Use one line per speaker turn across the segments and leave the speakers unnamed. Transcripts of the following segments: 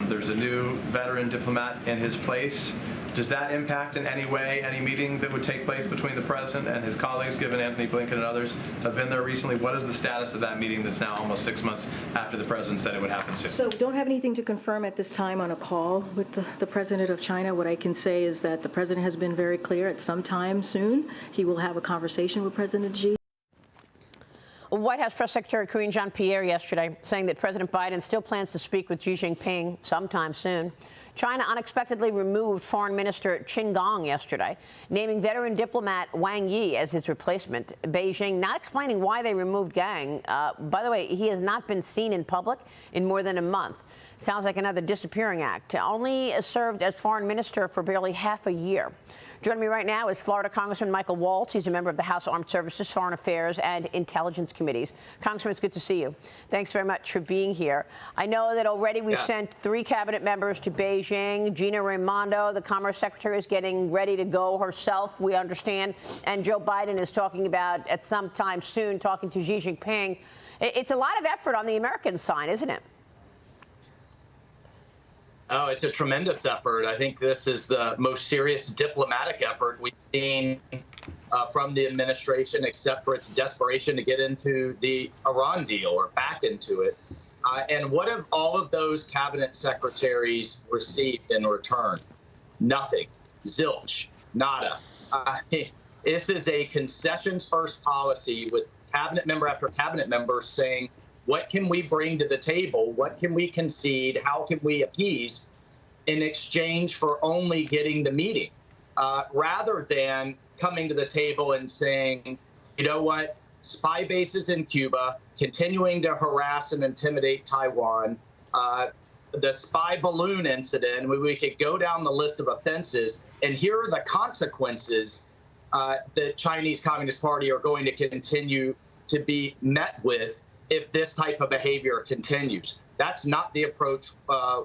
There's a new veteran diplomat in his place. Does that impact in any way any meeting that would take place between the president and his colleagues, given Anthony Blinken and others have been there recently? What is the status of that meeting that's now almost 6 months after the president said it would happen soon?
So don't have anything to confirm at this time on a call with the president of China. What I can say is that the president has been very clear at some time soon he will have a conversation with President Xi.
White House Press Secretary Karine Jean-Pierre yesterday saying that President Biden still plans to speak with Xi Jinping sometime soon. China unexpectedly removed Foreign Minister Qin Gang yesterday, naming veteran diplomat Wang Yi as his replacement. Beijing not explaining why they removed Gang. By the way, he has not been seen in public in more than a month. Sounds like another disappearing act. Only served as foreign minister for barely half a year. Joining me right now is Florida Congressman Michael Waltz. He's a member of the House Armed Services, Foreign Affairs, and Intelligence Committees. Congressman, it's good to see you. Thanks very much for being here. I know that already we've sent 3 cabinet members to Beijing. Gina Raimondo, the Commerce Secretary, is getting ready to go herself, we understand. And Joe Biden is talking about, at some time soon, talking to Xi Jinping. It's a lot of effort on the American side, isn't it?
Oh, it's a tremendous effort. I think this is the most serious diplomatic effort we've seen from the administration, except for its desperation to get into the Iran deal or back into it. And what have all of those cabinet secretaries received in return? Nothing. Zilch. Nada. This is a concessions-first policy with cabinet member after cabinet member saying, what can we bring to the table? What can we concede? How can we appease in exchange for only getting the meeting? Rather than coming to the table and saying, you know what, spy bases in Cuba, continuing to harass and intimidate Taiwan, the spy balloon incident, we could go down the list of offenses, and here are the consequences the Chinese Communist Party are going to continue to be met with if this type of behavior continues. That's not the approach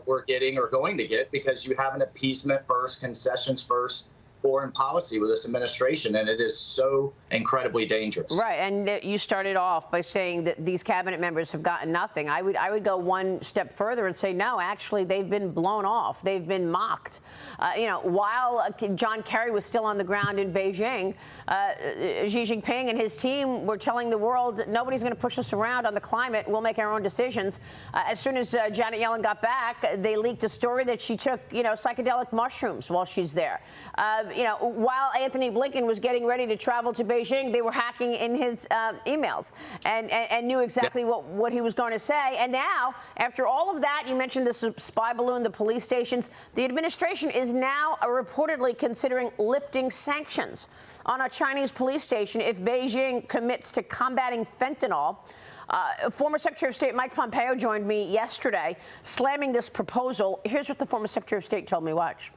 we're getting or going to get, because you have an appeasement first, concessions first foreign policy with this administration, and it is so incredibly dangerous.
Right, and you started off by saying that these cabinet members have gotten nothing. I would go one step further and say, no, actually, they've been blown off. They've been mocked. While John Kerry was still on the ground in Beijing, Xi Jinping and his team were telling the world, nobody's going to push us around on the climate. We'll make our own decisions. As soon as Janet Yellen got back, they leaked a story that she took, psychedelic mushrooms while she's there. While Anthony Blinken was getting ready to travel to Beijing, they were hacking in his emails and knew exactly what he was going to say. And now, after all of that, you mentioned the spy balloon, the police stations, the administration is now reportedly considering lifting sanctions on a Chinese police station if Beijing commits to combating fentanyl. Former Secretary of State Mike Pompeo joined me yesterday, slamming this proposal. Here's what the former Secretary of State told me. Watch.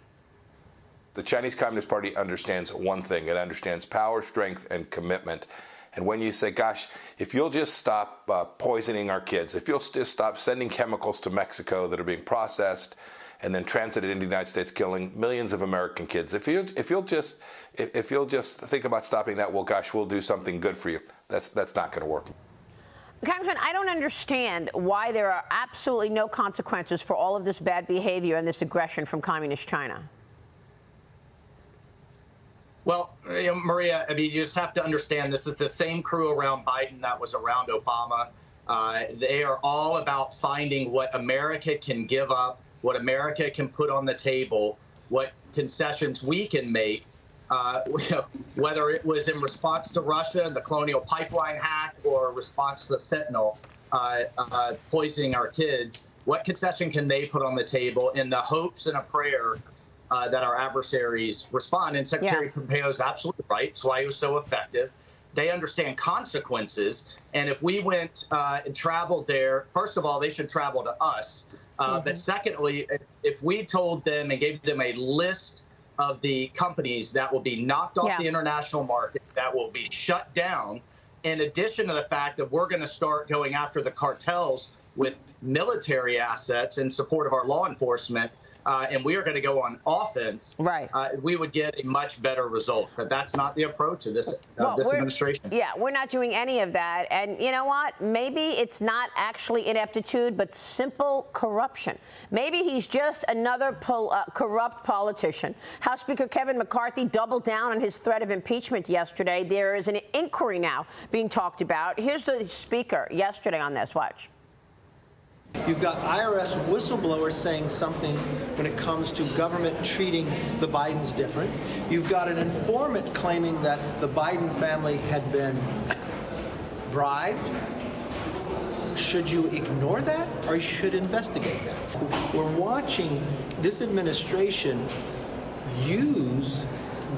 The Chinese Communist Party understands one thing. It understands power, strength, and commitment. And when you say, gosh, if you'll just stop poisoning our kids, if you'll just stop sending chemicals to Mexico that are being processed and then transited into the United States, killing millions of American kids, if you'll just think about stopping that, well, gosh, we'll do something good for you. That's not going to work.
Congressman, I don't understand why there are absolutely no consequences for all of this bad behavior and this aggression from Communist China.
Well, Maria, you just have to understand this is the same crew around Biden that was around Obama. They are all about finding what America can give up, what America can put on the table, what concessions we can make, whether it was in response to Russia and the Colonial Pipeline hack or response to the fentanyl poisoning our kids. What concession can they put on the table in the hopes and a prayer that our adversaries respond? And Secretary Pompeo is absolutely right. That's why he was so effective. They understand consequences. And if we went and traveled there, first of all, they should travel to us. But secondly, if we told them and gave them a list of the companies that will be knocked off the international market, that will be shut down, in addition to the fact that we're going to start going after the cartels with military assets in support of our law enforcement, and we are going to go on offense,
right,
we would get a much better result. But that's not the approach of this administration.
Yeah, we're not doing any of that. And you know what? Maybe it's not actually ineptitude, but simple corruption. Maybe he's just another corrupt politician. House Speaker Kevin McCarthy doubled down on his threat of impeachment yesterday. There is an inquiry now being talked about. Here's the speaker yesterday on this. Watch.
You've got IRS whistleblowers saying something when it comes to government treating the Bidens different. You've got an informant claiming that the Biden family had been bribed. Should you ignore that or should investigate that? We're watching this administration use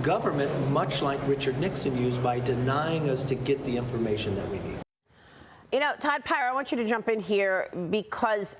government much like Richard Nixon used by denying us to get the information that we need.
You know, Todd Pyre, I want you to jump in here because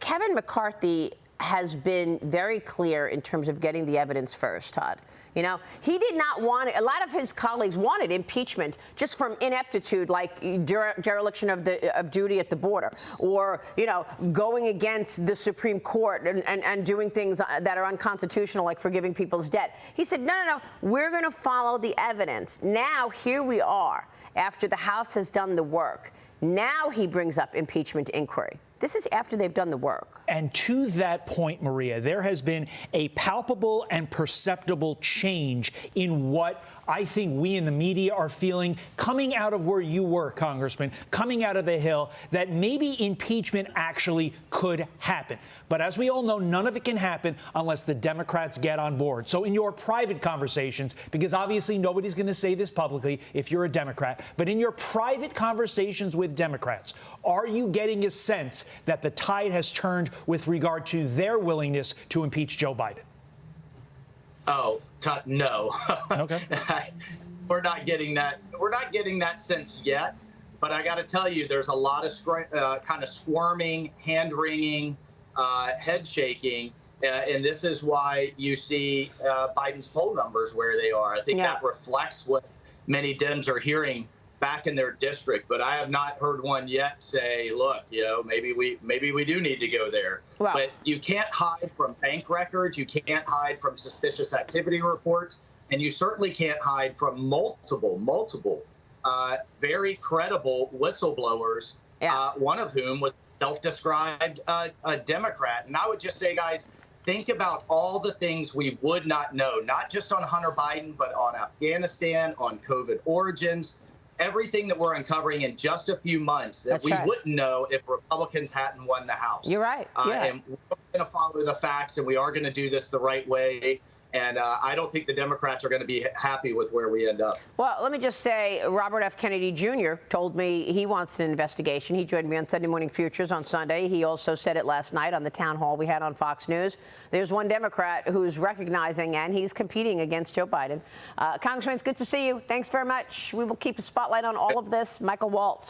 Kevin McCarthy has been very clear in terms of getting the evidence first, Todd. You know, he did not want it. A lot of his colleagues wanted impeachment just from ineptitude, like dereliction of duty at the border, or, you know, going against the Supreme Court and doing things that are unconstitutional, like forgiving people's debt. He said, no, we're going to follow the evidence. Now, here we are, after the House has done the work. Now he brings up impeachment inquiry. This is after they've done the work.
And to that point, Maria, there has been a palpable and perceptible change in what I think we in the media are feeling coming out of where you were, Congressman, coming out of the Hill, that maybe impeachment actually could happen. But as we all know, none of it can happen unless the Democrats get on board. So in your private conversations, because obviously nobody's going to say this publicly if you're a Democrat, but in your private conversations with Democrats, are you getting a sense that the tide has turned with regard to their willingness to impeach Joe Biden?
Oh, no.
Okay.
We're not getting that. We're not getting that sense yet. But I got to tell you, there's a lot of kind of squirming, hand-wringing, head shaking. And this is why you see Biden's poll numbers where they are. I think that reflects what many Dems are hearing back in their district, but I have not heard one yet say, look, you know, maybe we do need to go there. Wow. But you can't hide from bank records, you can't hide from suspicious activity reports, and you certainly can't hide from multiple very credible whistleblowers, one of whom was self-described a Democrat. And I would just say, guys, think about all the things we would not know, not just on Hunter Biden, but on Afghanistan, on COVID origins, everything that we're uncovering in just a few months that we wouldn't know if Republicans hadn't won the House.
You're right.
And we're going to follow the facts, and we are going to do this the right way. And I don't think the Democrats are going to be happy with where we end up.
Well, let me just say, Robert F. Kennedy Jr. told me he wants an investigation. He joined me on Sunday Morning Futures on Sunday. He also said it last night on the town hall we had on Fox News. There's one Democrat who's recognizing, and he's competing against Joe Biden. Congressman, it's good to see you. Thanks very much. We will keep a spotlight on all of this. Michael Waltz.